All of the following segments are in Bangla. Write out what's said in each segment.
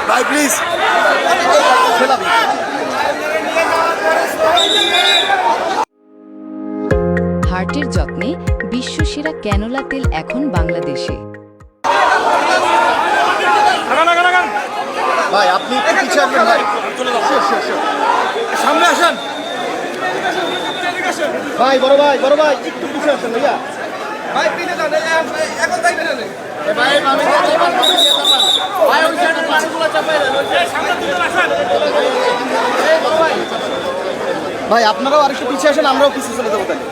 ভাই প্লিজ। হার্টের যত্নে বিশ্বসেরা ক্যানোলা তেল এখন বাংলাদেশে। ভাই আপনি একটু পিছিয়ে আসবেন ভাই, সামনে আসেন ভাই, বড় ভাই একটু পিছিয়ে আসেন ভাইয়া। ভাই পিছিয়ে যান, এখন তাই বের হলেন ভাই, ভাই ওই সাইডের পানিগুলো চাপাই দেন, ওই সামনে দিকে আসেন ভাই। আপনারাও আরেকটু পিছিয়ে আসেন, আমরাও পিছিয়ে চলে যাবো তাহলে।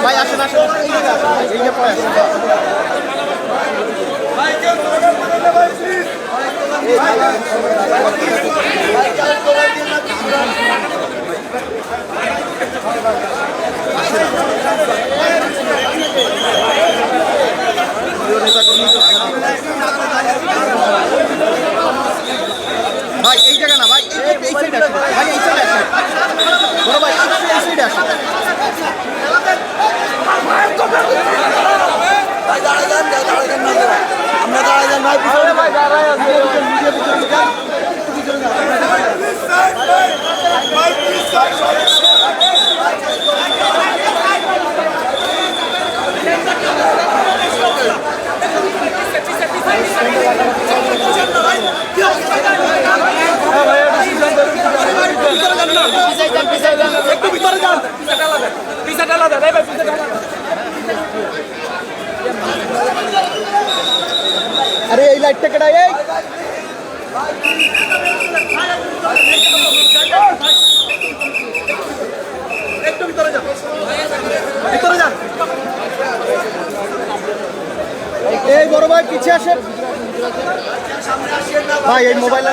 ভাই আসেন আসেন, এইটা পরে আসেন ভাই। এই জায়গা না ভাই, এই সাইডে আসেন ভাই, এই সাইডে আসেন বড় ভাই, এই সাইডে আসেন ভাই। দাঁড়ায় যান, আমরা দাঁড়ায় যান ভাই, পিছনে ভাই দাঁড়ায় আছে আরে এই লাইটটা কেটে এই একটু ভিতরে যান, ভিতরে যান। এই বড় ভাই পিছিয়ে আসেন ভাই, এই মোবাইল